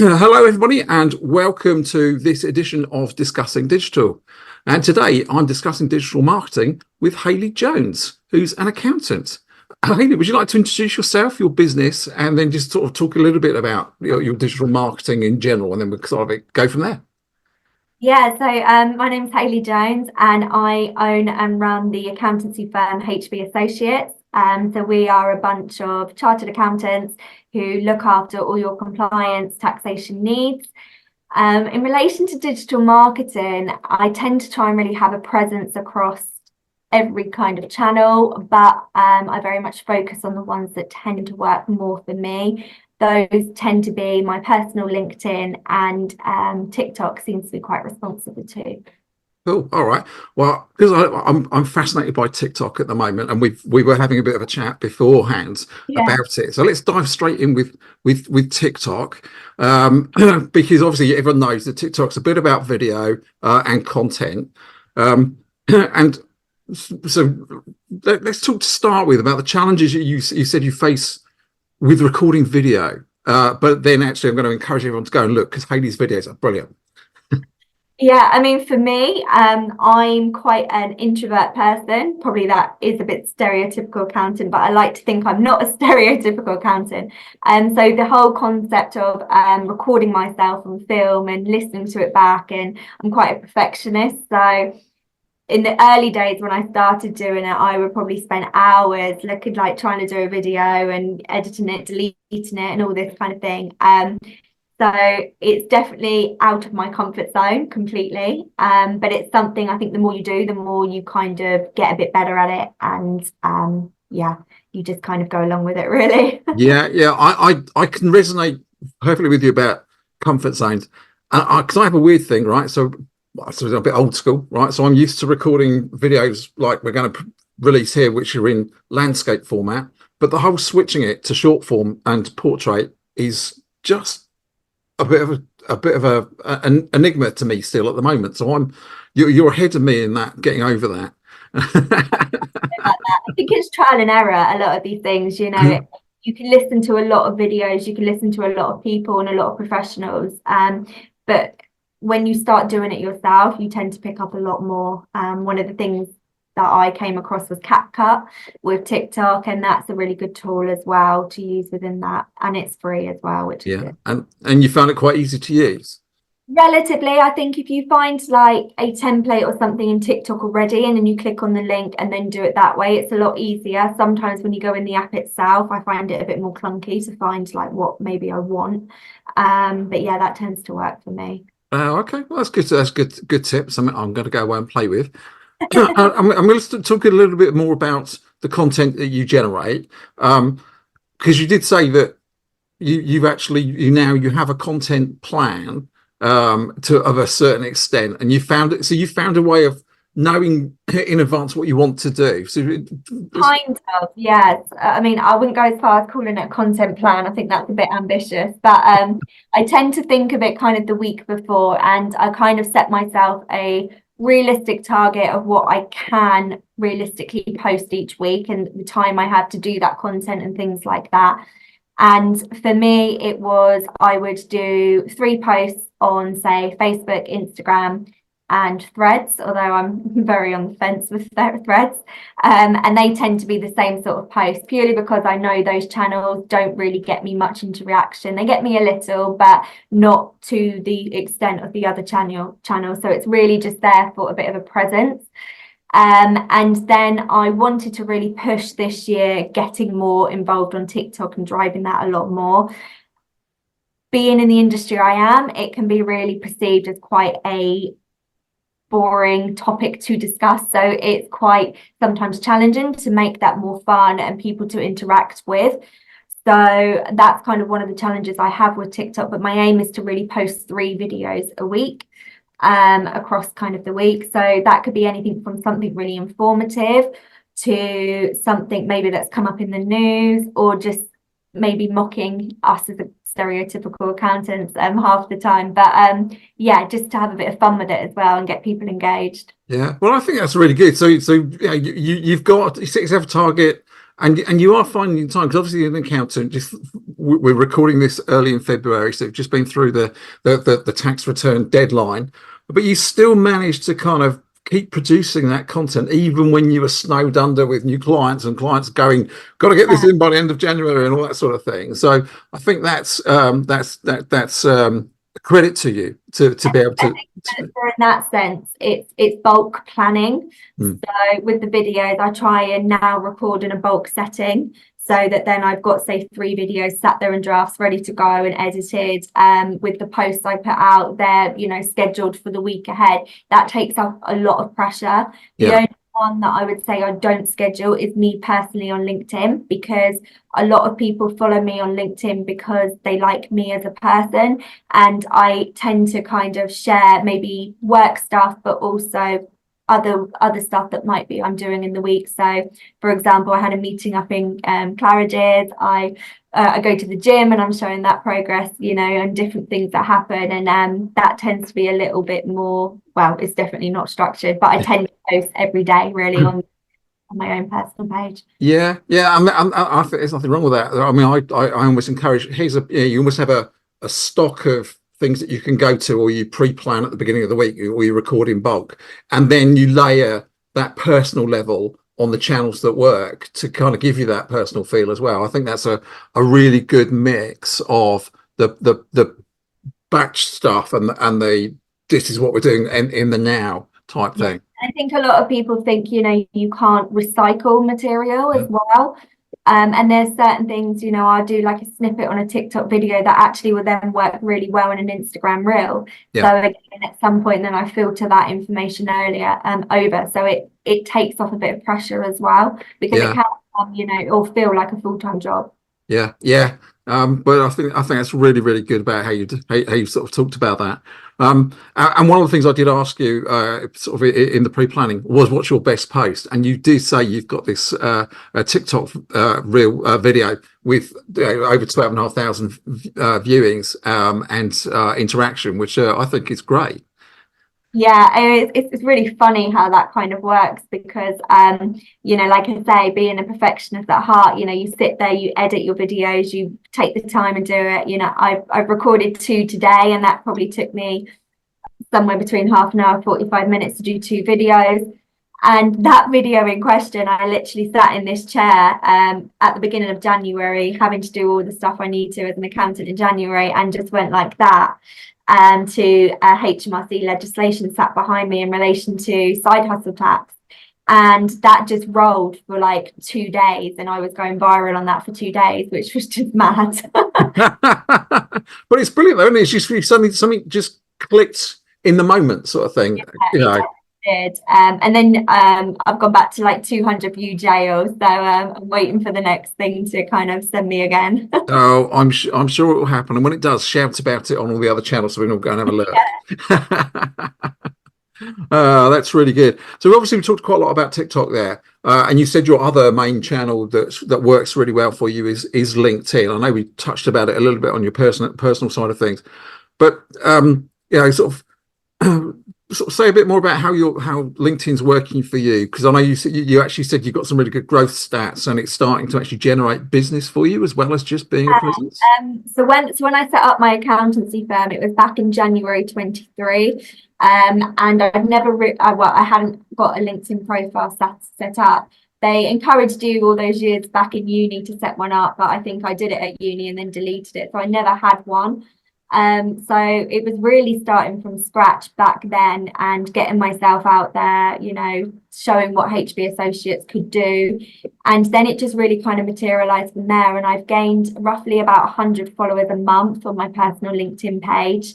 Hello, everybody, and welcome to this edition of Discussing Digital. And today I'm discussing digital marketing with Hayley Jones, who's an accountant. Hayley, would you like to introduce yourself, your business, and then just sort of talk a little bit about your digital marketing in general, and then we'll sort of go from there? My name's Hayley Jones, and I own and run the accountancy firm HB Associates. So we are a bunch of chartered accountants who look after all your compliance taxation needs. In relation to digital marketing, I tend to try and really have a presence across every kind of channel, but I very much focus on the ones that tend to work more for me. Those tend to be my personal LinkedIn, and TikTok seems to be quite responsible too. Cool. All right. Well, because I'm fascinated by TikTok at the moment, and we were having a bit of a chat beforehand Yeah. about it. So let's dive straight in with TikTok, because obviously everyone knows that TikTok's a bit about video and content, and so let's talk to start with about the challenges you said you face with recording video. But then actually, I'm going to encourage everyone to go and look because Hayley's videos are brilliant. Yeah, I mean, for me, I'm quite an introvert person. Probably that is a bit stereotypical accountant, but I like to think I'm not a stereotypical accountant. And so the whole concept of recording myself on film and listening to it back, and I'm quite a perfectionist. So in the early days when I started doing it, I would probably spend hours looking like trying to do a video and editing it, deleting it, and all this kind of thing. So it's definitely out of my comfort zone completely. But it's something I think the more you do, the more you kind of get a bit better at it. And you just kind of go along with it, really. Yeah. I can resonate perfectly with you about comfort zones, because I have a weird thing, right? So I'm a bit old school, right? So I'm used to recording videos like we're going to release here, which are in landscape format, but the whole switching it to short form and portrait is just a bit of an enigma to me still at the moment. So you're ahead of me in that, getting over that. I think it's trial and error, a lot of these things, you can listen to a lot of videos, you can listen to a lot of people and a lot of professionals. But when you start doing it yourself, you tend to pick up a lot more. One of the things that I came across was CapCut with TikTok, and that's a really good tool as well to use within that, and it's free as well, which is good. And you found it quite easy to use? Relatively. I think if you find like a template or something in TikTok already, and then you click on the link and then do it that way, it's a lot easier. Sometimes when you go in the app itself, I find it a bit more clunky to find like what maybe I want. But yeah, that tends to work for me. Okay, well, that's good. That's good tips. I'm going to go away and play with. I'm going to talk a little bit more about the content that you generate, because you did say that you have a content plan of a certain extent, and you found it. So you found a way of knowing in advance what you want to do. Kind of, yes. I mean, I wouldn't go as far as calling it a content plan. I think that's a bit ambitious, but I tend to think of it kind of the week before, and I kind of set myself a realistic target of what I can realistically post each week and the time I have to do that content and things like that. And for me, it was I would do 3 posts on, say, Facebook, Instagram, and Threads, although I'm very on the fence with Threads. And they tend to be the same sort of post, purely because I know those channels don't really get me much interaction. They get me a little, but not to the extent of the other channels. So it's really just there for a bit of a presence. And then I wanted to really push this year, getting more involved on TikTok and driving that a lot more. Being in the industry I am, it can be really perceived as quite a boring topic to discuss. So it's quite sometimes challenging to make that more fun and people to interact with. So that's kind of one of the challenges I have with TikTok. But my aim is to really post 3 videos a week across kind of the week. So that could be anything from something really informative to something maybe that's come up in the news, or just maybe mocking us as a stereotypical accountants half the time. But just to have a bit of fun with it as well and get people engaged. Yeah, well, I think that's really good. So yeah, you set yourself a target, and you are finding time, because obviously you're an accountant. Just we're recording this early in February, so we've just been through the tax return deadline, but you still managed to kind of keep producing that content even when you were snowed under with new clients and clients going, got to get this in by the end of January and all that sort of thing. So I think that's a credit to you to be able to. So in that sense, it's bulk planning. Mm. So with the videos, I try and now record in a bulk setting, so that then I've got, say, 3 videos sat there in drafts ready to go and edited. With the posts I put out, they're, you know, scheduled for the week ahead. That takes up a lot of pressure. The only one that I would say I don't schedule is me personally on LinkedIn, because a lot of people follow me on LinkedIn because they like me as a person, and I tend to kind of share maybe work stuff, but also other stuff that might be I'm doing in the week. So for example, I had a meeting up in Claridge's. I go to the gym and I'm showing that progress, you know, and different things that happen, and that tends to be a little bit more, well, it's definitely not structured, but I tend to post every day really on my own personal page. Yeah, I think there's nothing wrong with that. I mean, I almost encourage, you almost have a stock of things that you can go to, or you pre-plan at the beginning of the week, or you record in bulk, and then you layer that personal level on the channels that work to kind of give you that personal feel as well. I think that's a really good mix of the batch stuff and the this is what we're doing in the now type thing. I think a lot of people think, you know, you can't recycle material as well. And there's certain things, you know, I'll do like a snippet on a TikTok video that actually will then work really well in an Instagram reel. So again, at some point then I filter that information earlier over. So it takes off a bit of pressure as well, because it can become, you know, or feel like a full-time job. But I think that's really, really good about how you sort of talked about that. And one of the things I did ask you sort of in the pre-planning was, what's your best post? And you did say you've got this TikTok reel video with over 12,500 viewings and interaction, which I think is great. Yeah, it's really funny how that kind of works, because you know, like I say, being a perfectionist at heart, you know, you sit there, you edit your videos, you take the time and do it. You know, I've recorded 2 today, and that probably took me somewhere between half an hour, 45 minutes to do 2 videos. And that video in question, I literally sat in this chair at the beginning of January, having to do all the stuff I need to as an accountant in January, and just went like that. To HMRC legislation sat behind me in relation to side hustle tax, and that just rolled for like 2 days, and I was going viral on that for 2 days, which was just mad. But it's brilliant though, isn't it? It's just something just clicked in the moment, sort of thing. You know. Did. And then I've gone back to like 200 view jail, so I'm waiting for the next thing to kind of send me again. Oh, I'm sure it will happen, and when it does, shout about it on all the other channels so we can all go and have a look. That's really good. So obviously we talked quite a lot about TikTok there, and you said your other main channel that works really well for you is LinkedIn. I know we touched about it a little bit on your personal side of things, but you know, sort of say a bit more about how LinkedIn's working for you, because I know you actually said you've got some really good growth stats, and it's starting to actually generate business for you as well as just being a presence. So when I set up my accountancy firm, it was back in January 23, and I've never I hadn't got a LinkedIn profile set up. They encouraged you all those years back in uni to set one up, but I think I did it at uni and then deleted it, so I never had one. So it was really starting from scratch back then and getting myself out there, you know, showing what HB Associates could do. And then it just really kind of materialized from there. And I've gained roughly about 100 followers a month on my personal LinkedIn page.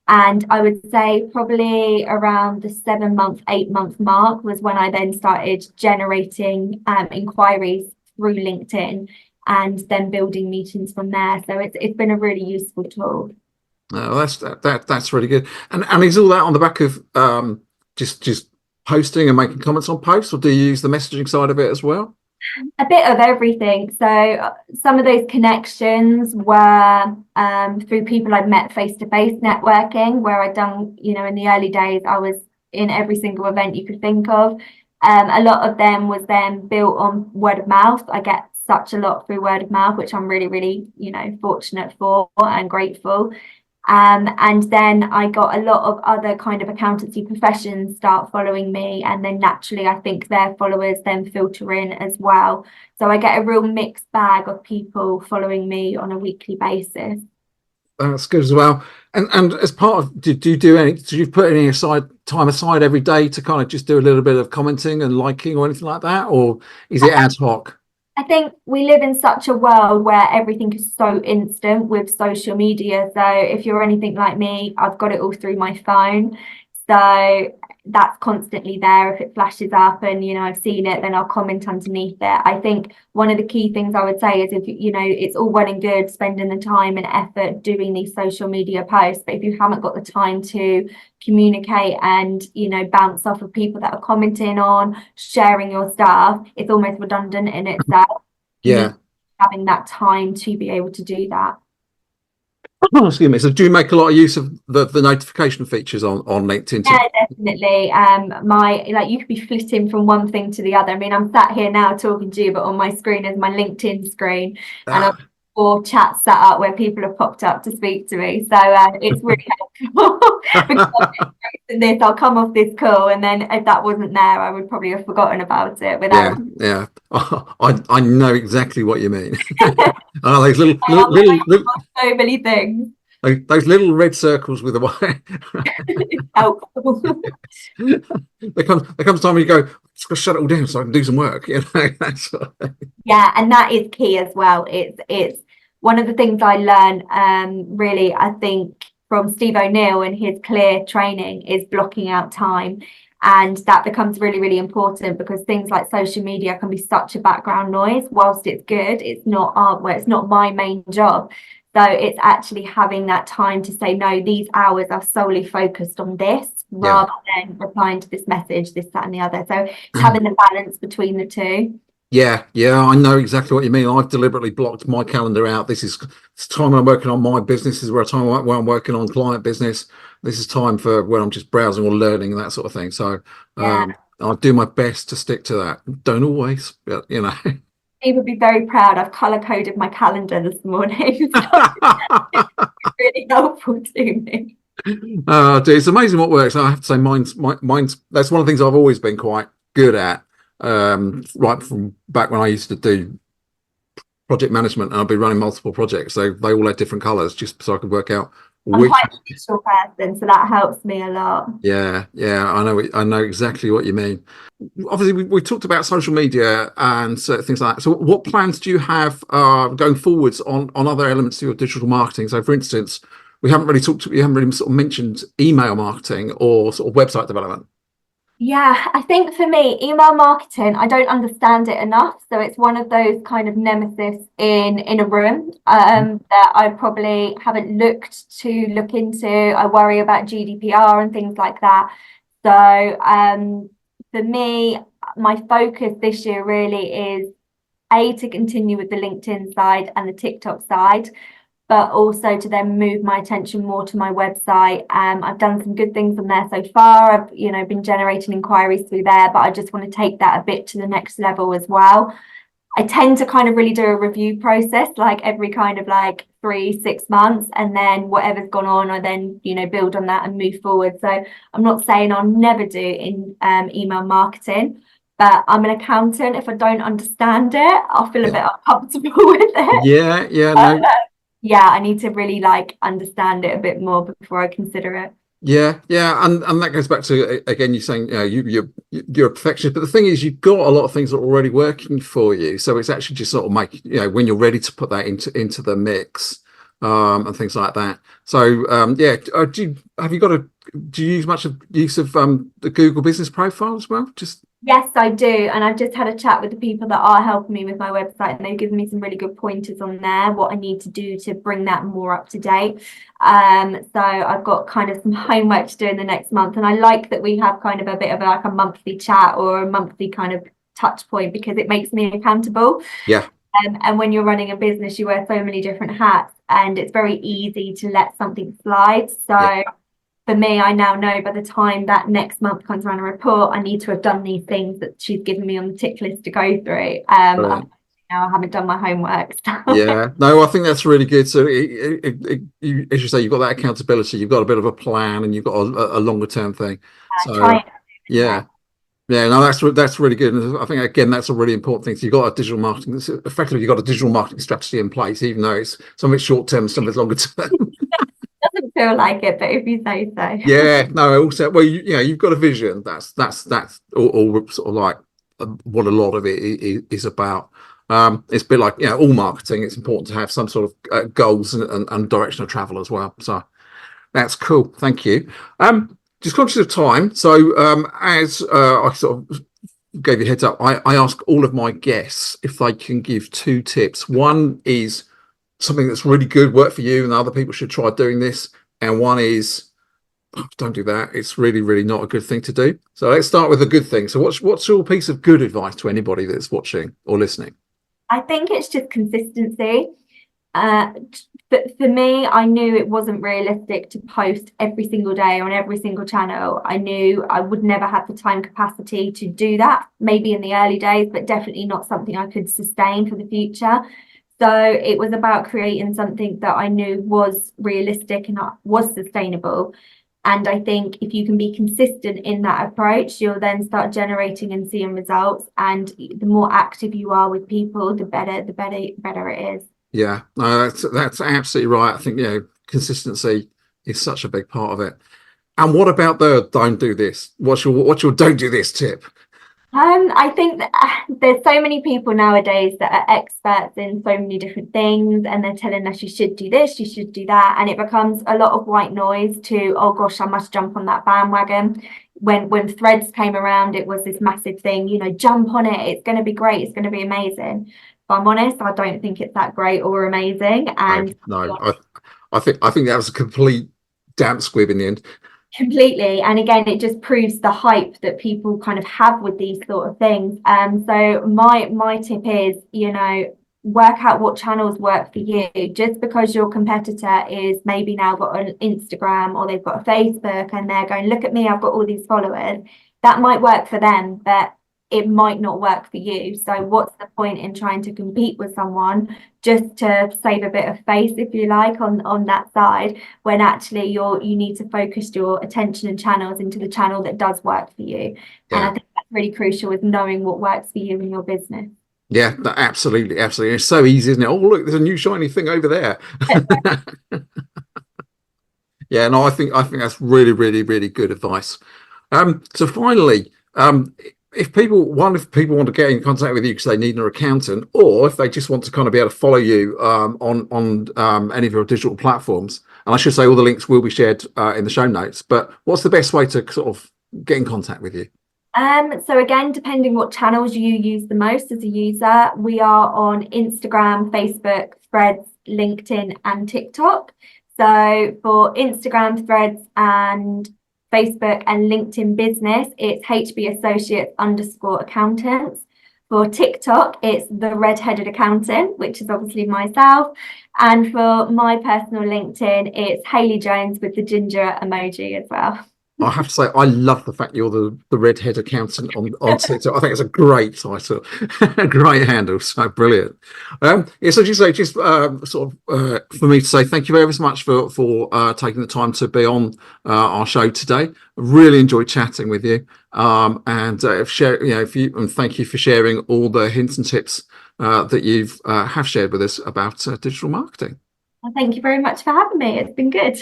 And I would say probably around the 7-month, 8-month mark was when I then started generating inquiries through LinkedIn, and then building meetings from there. So it's been a really useful tool. That's really good. And is all that on the back of just posting and making comments on posts, or do you use the messaging side of it as well? A bit of everything. So some of those connections were through people I'd met face-to-face networking, where I'd done, you know, in the early days, I was in every single event you could think of. A lot of them was then built on word of mouth. I get such a lot through word of mouth, which I'm really, really, fortunate for and grateful. And then I got a lot of other kind of accountancy professions start following me, and then naturally I think their followers then filter in as well. So I get a real mixed bag of people following me on a weekly basis. That's good as well. And as part of, did you do any? Did you put any time aside every day to kind of just do a little bit of commenting and liking or anything like that, or is it ad hoc? I think we live in such a world where everything is so instant with social media. So if you're anything like me, I've got it all through my phone. So that's constantly there. If it flashes up and, I've seen it, then I'll comment underneath it. I think one of the key things I would say is if, it's all well and good spending the time and effort doing these social media posts, but if you haven't got the time to communicate and, bounce off of people that are commenting on, sharing your stuff, it's almost redundant in itself. Yeah. Having that time to be able to do that. Oh, excuse me. So do you make a lot of use of the notification features on LinkedIn? Yeah, definitely. You could be flitting from one thing to the other. I mean, I'm sat here now talking to you, but on my screen is my LinkedIn screen, and I've got 4 chats set up where people have popped up to speak to me. So it's really helpful. Because I'll come off this call, and then if that wasn't there, I would probably have forgotten about it. Yeah. I know exactly what you mean. Those little so many things. Those little red circles with the white. Helpful. there comes time when you go, just gotta shut it all down so I can do some work. Yeah, and that is key as well. It's one of the things I learned, really, I think, from Steve O'Neill and his clear training is blocking out time. And that becomes really, really important because things like social media can be such a background noise. Whilst it's good, it's not my main job. So it's actually having that time to say, no, these hours are solely focused on this rather than replying to this message, this, that, and the other. So it's having the balance between the two. Yeah, I know exactly what you mean. I've deliberately blocked my calendar out. This is time when I'm working on my business. This is where I'm working on client business. This is time for when I'm just browsing or learning and that sort of thing. So I'll do my best to stick to that. Don't always, but He would be very proud. I've color coded my calendar this morning. It's really helpful to me. It's amazing what works. I have to say, mine's that's one of the things I've always been quite good at. Right from back when I used to do project management, and I'd be running multiple projects, so they all had different colors, just so I could work out I'm quite a visual person, so that helps me a lot. Yeah, I know exactly what you mean. Obviously, we talked about social media and things like that. So what plans do you have going forwards on other elements of your digital marketing? So for instance, we haven't really sort of mentioned email marketing or sort of website development. Yeah, I think for me, email marketing, I don't understand it enough. So it's one of those kind of nemesis in a room that I probably haven't looked into. I worry about GDPR and things like that. So for me, my focus this year really is to continue with the LinkedIn side and the TikTok side, but also to then move my attention more to my website. I've done some good things on there so far. I've been generating inquiries through there, but I just want to take that a bit to the next level as well. I tend to kind of really do a review process, like every kind of 3-6 months, and then whatever's gone on, I then build on that and move forward. So I'm not saying I'll never do email marketing, but I'm an accountant. If I don't understand it, I'll feel a bit uncomfortable with it. No. Yeah, I need to really understand it a bit more before I consider it. Yeah, and that goes back to again, you're saying you're a perfectionist, but the thing is, you've got a lot of things that are already working for you, so it's actually just sort of make when you're ready to put that into the mix, and things like that. So do you use much of the Google Business Profile as well? Yes, I do. And I've just had a chat with the people that are helping me with my website, and they've given me some really good pointers on there, what I need to do to bring that more up to date. So I've got kind of some homework to do in the next month. And I like that we have kind of a bit of a monthly chat or a monthly kind of touch point, because it makes me accountable. Yeah. And when you're running a business, you wear so many different hats, and it's very easy to let something slide. So for me, I now know by the time that next month comes around a report, I need to have done these things that she's given me on the tick list to go through. now I haven't done my homework. So Yeah, no, I think that's really good. So, you, as you say, you've got that accountability, you've got a bit of a plan, and you've got a longer term thing. So, trying to, yeah. yeah, yeah, no, that's really good. And I think again, that's a really important thing. So you've got a digital marketing, effectively, you've got a digital marketing strategy in place, even though it's some of it's short term, some of it's longer term. Doesn't feel like it, but if you say so. Yeah, no, also, well, you know, you've got a vision. That's all sort of like what a lot of it is about. It's a bit like, you know, all marketing. It's important to have some sort of goals and direction of travel as well. So that's cool. Thank you. Just conscious of time. So as I sort of gave you a heads up, I ask all of my guests if they can give two tips. One is something that's really good, work for you, and other people should try doing this. And one is, "Oh, don't do that. It's really, really not a good thing to do." So let's start with a good thing. So what's your piece of good advice to anybody that's watching or listening? I think it's just consistency. Uh, but for me, I knew it wasn't realistic to post every single day on every single channel. I knew I would never have the time capacity to do that, maybe in the early days, but definitely not something I could sustain for the future. So it was about creating something that I knew was realistic and was sustainable. And I think if you can be consistent in that approach, you'll then start generating and seeing results. And the more active you are with people, the better it is. Yeah, no, that's absolutely right. I think, you know, consistency is such a big part of it. And what about the don't do this? What's your don't do this tip? I think that there's so many people nowadays that are experts in so many different things, and they're telling us you should do this, you should do that, and it becomes a lot of white noise to, oh gosh, I must jump on that bandwagon. When threads came around, it was this massive thing, you know, jump on it, it's going to be great, it's going to be amazing. If I'm honest, I don't think it's that great or amazing, No, and no, I think that was a complete damp squib in the end. completely. And again, it just proves the hype that people kind of have with these sort of things. So my tip is, you know, work out what channels work for you. Just because your competitor is maybe now got an Instagram or they've got a Facebook and they're going, look at me, I've got all these followers. That might work for them, but it might not work for you. So what's the point in trying to compete with someone just to save a bit of face, if you like, on that side, when actually you need to focus your attention and channels into the channel that does work for you. And I Yeah, think that's really crucial, with knowing what works for you in your business. yeah, no, absolutely, absolutely. It's so easy, isn't it? Oh, look, there's a new shiny thing over there. Yeah, no, I think that's really, really, really good advice. So finally, if people want to get in contact with you because they need an accountant, or if they just want to kind of be able to follow you on any of your digital platforms, and I should say all the links will be shared in the show notes. But what's the best way to sort of get in contact with you? So again, depending what channels you use the most as a user, we are on Instagram, Facebook, Threads, LinkedIn, and TikTok. So for Instagram, Threads, and Facebook and LinkedIn Business, it's HB Associates _ accountants. For TikTok, it's the Red-Headed Accountant, which is obviously myself. And for my personal LinkedIn, it's Hayley Jones with the ginger emoji as well. I have to say, I love the fact you're the redhead accountant on TikTok. I think it's a great title, a great handle. So brilliant. Yes, as you say, just for me to say thank you very much for taking the time to be on our show today. Really enjoyed chatting with you. And share, you know, and thank you for sharing all the hints and tips that you've have shared with us about digital marketing. Well, thank you very much for having me. It's been good.